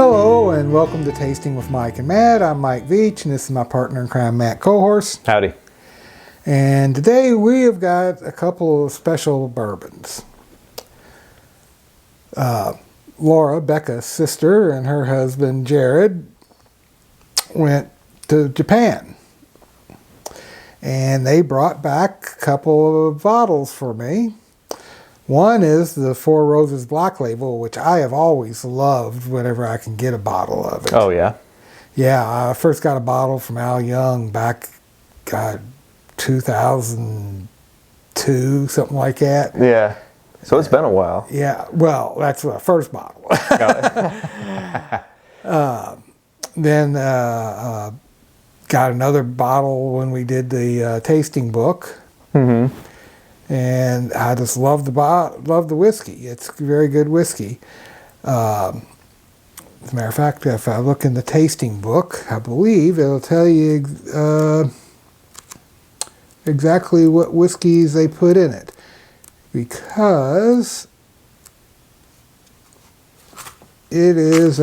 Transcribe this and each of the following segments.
Hello and welcome to Tasting with Mike and Matt. I'm Mike Veach and this is my partner in crime, Matt Kohorst. Howdy. And today we have got a couple of special bourbons. Laura, Becca's sister, and her husband Jared went to Japan. And they brought back a couple of bottles for me. One is the Four Roses Black Label, which I have always loved whenever I can get a bottle of it. Oh, yeah? Yeah, I first got a bottle from Al Young back, 2002, something like that. Yeah. So it's been a while. Yeah, well, that's the first bottle. Then got another bottle when we did the tasting book. Mm-hmm. And I just love the whiskey. It's very good whiskey. As a matter of fact, if I look in the tasting book, I believe it'll tell you exactly what whiskeys they put in it, because it is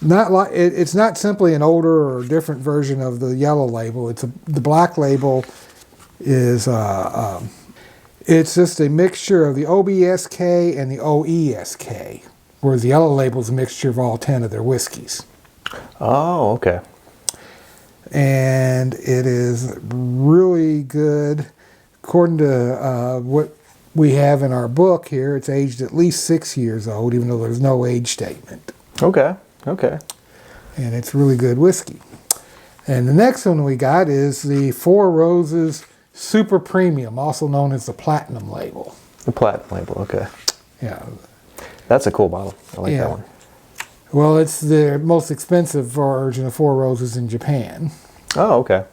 it's not simply an older or different version of the yellow label. The black label is it's just a mixture of the OBSK and the OESK, whereas the yellow label is a mixture of all 10 of their whiskeys. Oh, okay. And it is really good. According to what we have in our book here, it's aged at least 6 years old, even though there's no age statement. Okay, okay. And it's really good whiskey. And the next one we got is the Four Roses Super Premium, also known as the Platinum Label. The Platinum Label, okay. Yeah. That's a cool bottle. I like that one. Well, it's the most expensive version of Four Roses in Japan. Oh, okay.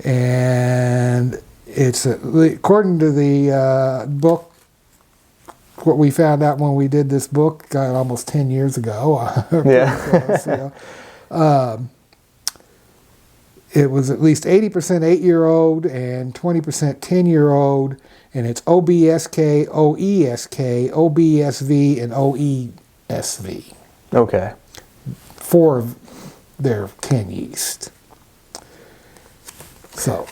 And it's, according to the book, what we found out when we did this book, almost 10 years ago. Yeah. It was at least 80% 8-year-old and 20% 10-year-old, and it's OBSK, OESK, OBSV, and OESV. Okay. 4 of their 10 yeast. So,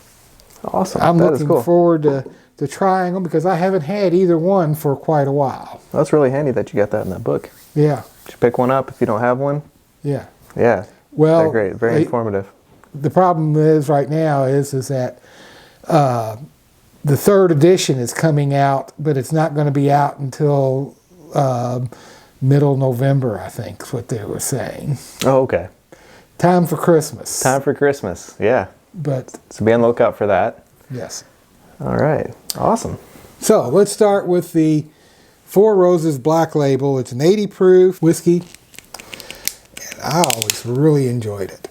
awesome. I'm looking cool. forward to trying them because I haven't had either one for quite a while. Well, that's really handy that you got that in that book. Yeah. Did you pick one up if you don't have one? Yeah. Yeah. Well, they're great. Very informative. The problem is right now is that the 3rd edition is coming out, but it's not going to be out until middle November, I think is what they were saying. Oh, okay. Time for Christmas. Time for Christmas, yeah. But so be on the lookout for that. Yes. All right. Awesome. So let's start with the Four Roses Black Label. It's an 80 proof whiskey, and I always really enjoyed it.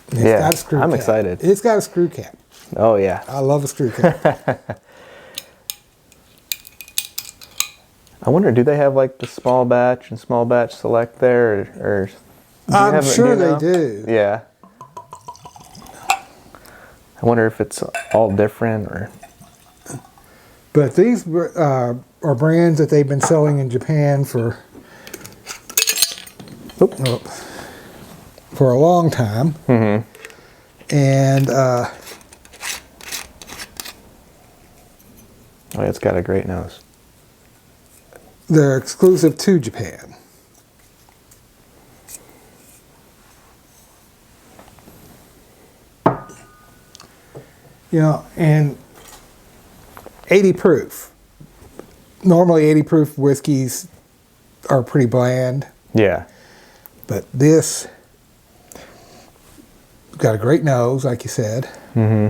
It's got a screw I'm cap. excited. It's got a screw cap. Oh, yeah. I love a screw cap. I wonder, do they have like the small batch and small batch select there? Or I'm sure they do. Yeah. I wonder if it's all different or... But these are brands that they've been selling in Japan for a long time. Mm-hmm. And oh, it's got a great nose. They're exclusive to Japan. You know, and 80 proof. Normally 80 proof whiskeys are pretty bland. Yeah. But this got a great nose, like you said. Mm-hmm.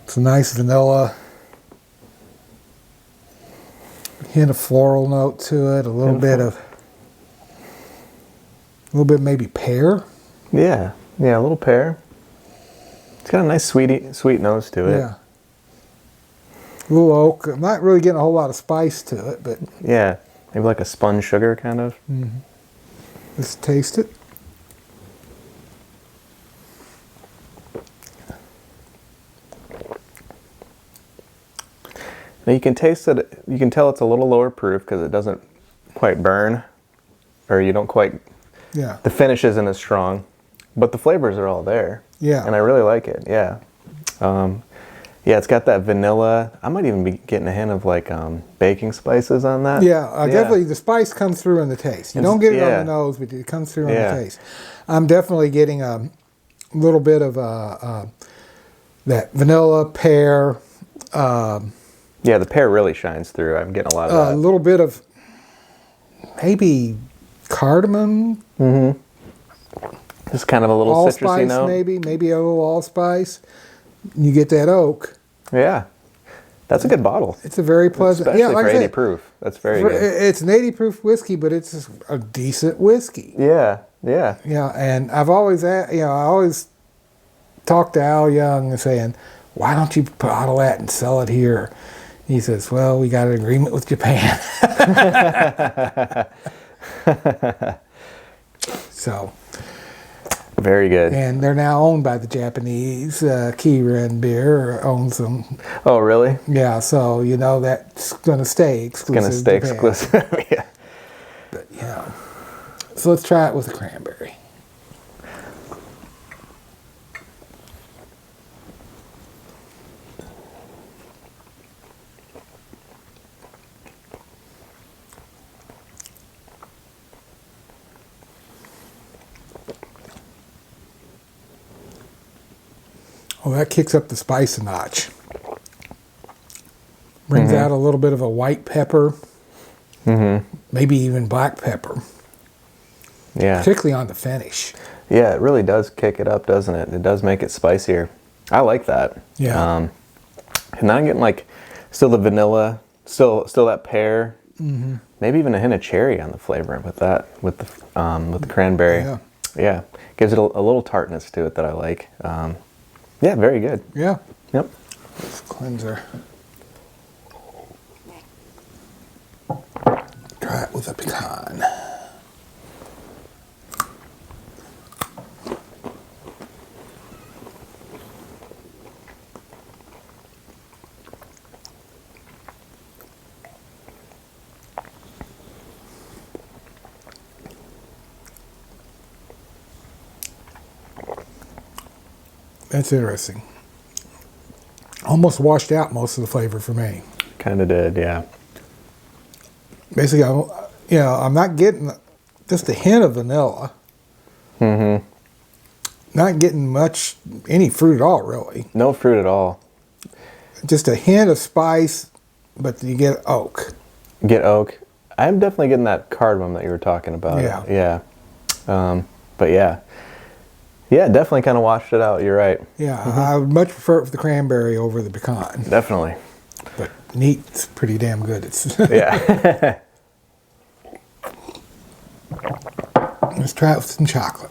It's a nice vanilla. Hint of floral note to it. A little bit maybe pear. Yeah. Yeah, a little pear. It's got a nice sweet nose to it. Yeah. A little oak. I'm not really getting a whole lot of spice to it, but... Yeah. Maybe like a spun sugar kind of. Mm-hmm. Let's taste it. Now you can taste it. You can tell it's a little lower proof because it doesn't quite burn or you don't quite. Yeah. The finish isn't as strong, but the flavors are all there. Yeah. And I really like it. Yeah. Yeah, it's got that vanilla. I might even be getting a hint of like baking spices on that. Yeah, definitely the spice comes through in the taste. You don't get it on the nose, but it comes through on the taste. I'm definitely getting a little bit of that vanilla, pear. Yeah, the pear really shines through. I'm getting a lot of that. A little bit of maybe cardamom. Just kind of a little citrusy note. Maybe a little allspice. You get that oak. Yeah, that's a good bottle. It's a very pleasant. Especially for 80 proof. That's very good. It's an 80 proof whiskey, but it's a decent whiskey. Yeah. Yeah, and I always talk to Al Young and saying, why don't you bottle that and sell it here? He says, well, we got an agreement with Japan. So. Very good. And they're now owned by the Japanese. Kirin Beer owns them. Oh, really? Yeah, so that's going to stay exclusive. It's going to stay exclusive, yeah. But, so let's try it with the cranberry. Oh, that kicks up the spice a notch. Brings out a little bit of a white pepper. Maybe even black pepper. Yeah. Particularly on the finish. Yeah, it really does kick it up, doesn't it? It does make it spicier. I like that. Yeah. And now I'm getting like still the vanilla, still that pear. Maybe even a hint of cherry on the flavor with the cranberry. Yeah. Gives it a little tartness to it that I like. Yeah, very good. Yeah. Yep. This cleanser. Try it with a pecan. That's interesting. Almost washed out most of the flavor for me. Kind of did, yeah. Basically, I'm not getting just a hint of vanilla. Not getting any fruit at all, really. No fruit at all. Just a hint of spice, but you get oak. Get oak. I'm definitely getting that cardamom that you were talking about. Yeah. But yeah. Yeah, definitely kind of washed it out. You're right. Yeah, I would much prefer it with the cranberry over the pecan. Definitely. But neat's pretty damn good. Yeah. Let's try it with some chocolate.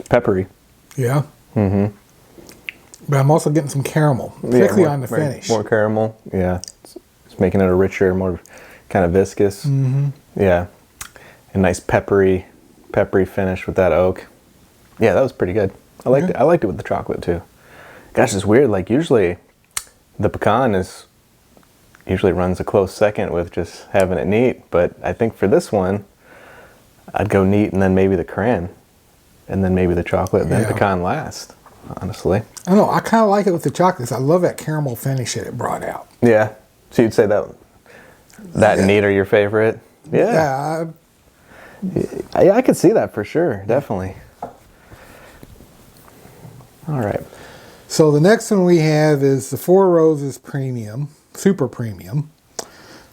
Peppery. Yeah. But I'm also getting some caramel, particularly on the finish. More caramel, yeah. It's making it a richer, more kind of viscous. Yeah. A nice peppery finish with that oak. Yeah, that was pretty good. I liked it. I liked it with the chocolate too. Gosh, it's weird. Like usually the pecan usually runs a close second with just having it neat. But I think for this one, I'd go neat and then maybe the cran. And then maybe the chocolate, and then pecan last, honestly. I don't know. I kind of like it with the chocolates. I love that caramel finish that it brought out. Yeah. So you'd say that and neat are your favorite? Yeah. I could see that for sure. Definitely. All right. So the next one we have is the Four Roses Premium, Super Premium,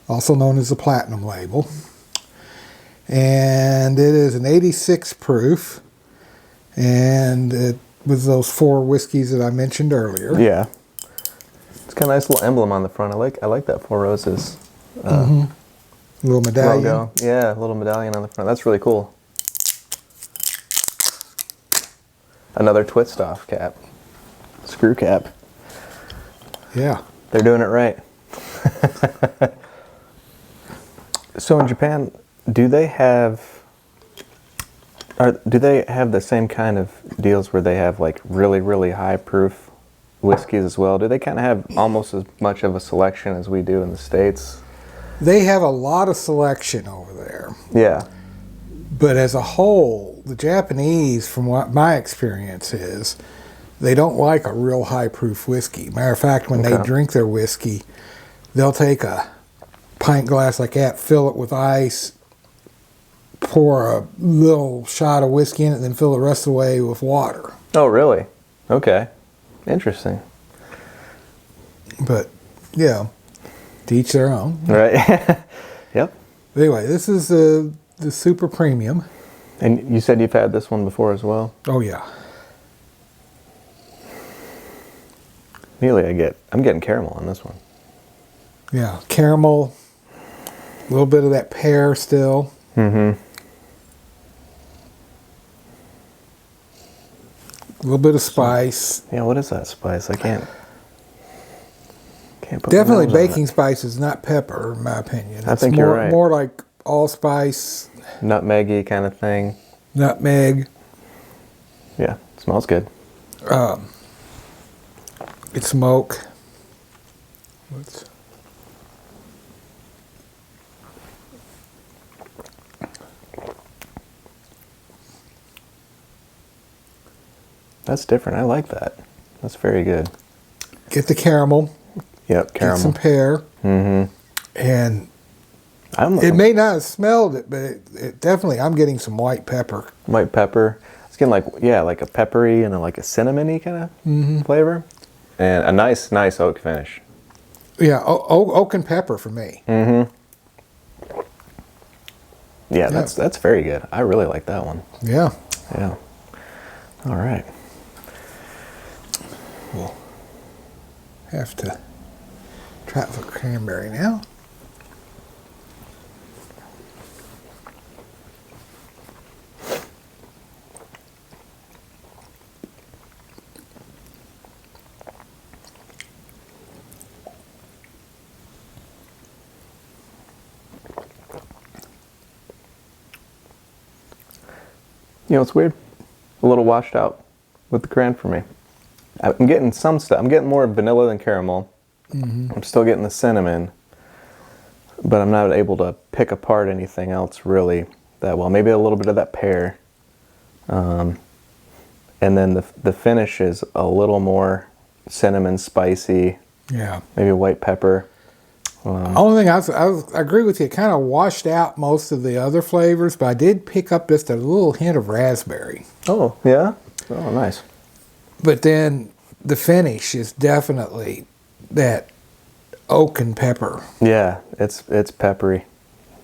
also known as the Platinum label. And it is an 86 proof. And it was those 4 whiskeys that I mentioned earlier. Yeah. It's got a nice little emblem on the front. I like that Four Roses. Little medallion. Logo. Yeah, a little medallion on the front. That's really cool. Another twist off cap. Screw cap. Yeah. They're doing it right. So in Japan, do they have the same kind of deals where they have like really, really high proof whiskeys as well? Do they kind of have almost as much of a selection as we do in the States? They have a lot of selection over there. Yeah. But as a whole, the Japanese, from what my experience is, they don't like a real high proof whiskey. Matter of fact, when they drink their whiskey, they'll take a pint glass like that, fill it with ice, pour a little shot of whiskey in it, and then fill the rest of the way with water. Oh, really? Okay. Interesting. But, yeah, to each their own. Right. Yep. Anyway, this is the super premium. And you said you've had this one before as well? Oh, yeah. Immediately I'm getting caramel on this one. Yeah, caramel, a little bit of that pear still. Mm-hmm. A little bit of spice. Yeah, what is that spice? I can't put Definitely my nose on baking it. spices, not pepper, in my opinion. I It's think more, you're right. more like allspice, Nutmeggy kind of thing. nutmeg. Yeah, smells good. It's smoke. That's different. I like that. That's very good. Get the caramel. Yep, caramel. Get some pear. Mm-hmm. And it may not have smelled it, but it definitely, I'm getting some white pepper. White pepper. It's getting like a peppery and like a cinnamony kind of flavor. And a nice oak finish. Yeah, oak and pepper for me. Mm-hmm. Yeah, that's very good. I really like that one. Yeah. Yeah. All right. We'll have to try it for cranberry now. You know, it's weird. A little washed out with the cran for me. I'm getting some stuff. I'm getting more vanilla than caramel. Mm-hmm. I'm still getting the cinnamon, but I'm not able to pick apart anything else really that well. Maybe a little bit of that pear. And then the finish is a little more cinnamon, spicy. Yeah. Maybe white pepper. Only thing I agree with you. It kind of washed out most of the other flavors, but I did pick up just a little hint of raspberry. Oh, yeah? Oh, nice. But then the finish is definitely that oak and pepper. Yeah, it's peppery.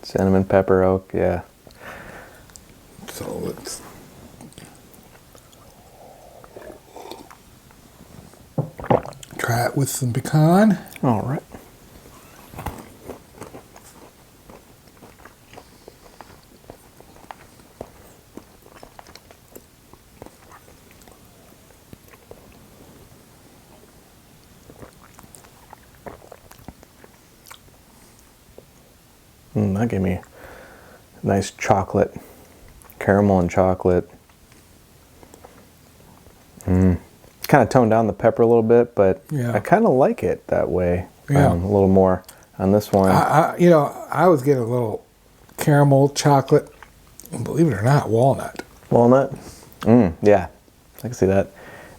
Cinnamon, pepper, oak, yeah. So let's try it with some pecan. All right. That gave me nice chocolate, caramel and chocolate. Kind of toned down the pepper a little bit, but Yeah. I kind of like it that way. Yeah. A little more on this one. I was getting a little caramel, chocolate, and believe it or not, walnut. Walnut. Yeah, I can see that.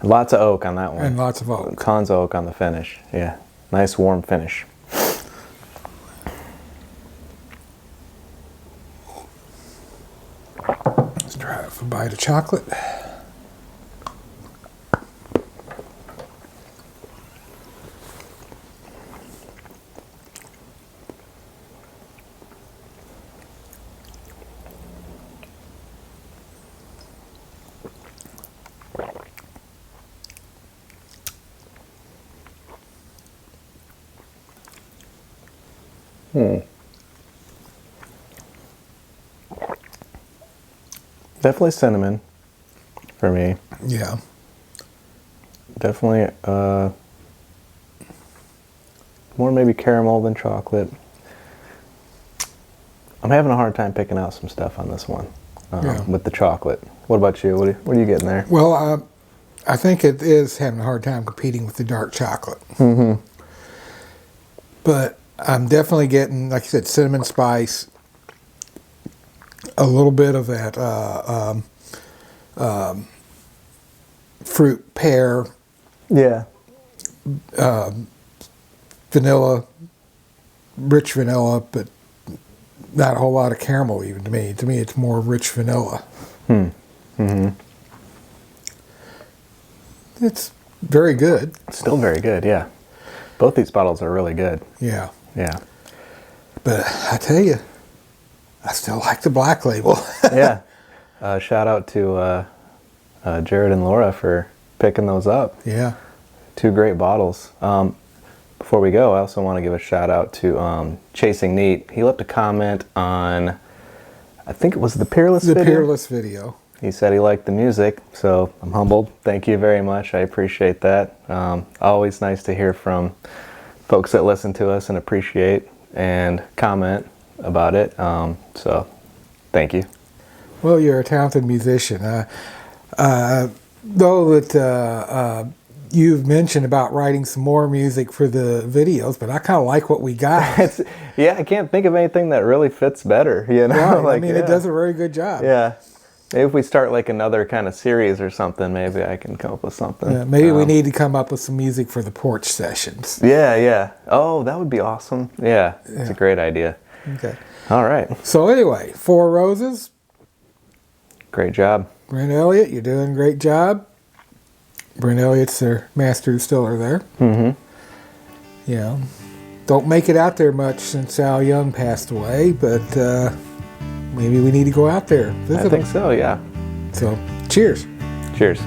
And lots of oak on that one. And lots of oak. Tons of oak on the finish. Yeah, nice warm finish. Let's try it for a bite of chocolate. Definitely cinnamon for me. Yeah. Definitely more maybe caramel than chocolate. I'm having a hard time picking out some stuff on this one with the chocolate. What about you? What are you getting there? Well, I think it is having a hard time competing with the dark chocolate. Mm-hmm. But I'm definitely getting, like you said, cinnamon spice, a little bit of that fruit pear, Yeah. vanilla, rich vanilla, but not a whole lot of caramel even to me. To me, it's more rich vanilla. Mm-hmm. It's very good. Still very good, yeah. Both these bottles are really good. Yeah. Yeah. But I tell you, I still like the black label. Yeah. Shout out to Jared and Laura for picking those up. Yeah. 2 great bottles. Before we go, I also want to give a shout out to Chasing Neat. He left a comment on, I think it was the Peerless video. The Peerless video. He said he liked the music, so I'm humbled. Thank you very much. I appreciate that. Always nice to hear from folks that listen to us and appreciate and comment about it. So thank you. Well, you're a talented musician. Though that you've mentioned about writing some more music for the videos, but I kind of like what we got. Yeah, I can't think of anything that really fits better. You know, Right. like, I mean, it does a very good job. Yeah. Maybe if we start like another kind of series or something, maybe I can come up with something. Yeah, maybe we need to come up with some music for the porch sessions. Yeah, yeah. Oh, that would be awesome. Yeah, it's a great idea. Okay. All right. So anyway, 4 Roses. Great job. Brent Elliott, you're doing a great job. Brent Elliott's their master distiller there. Mm-hmm. You know, don't make it out there much since Al Young passed away, but maybe we need to go out there, visit I think him. so, yeah. So, cheers. Cheers.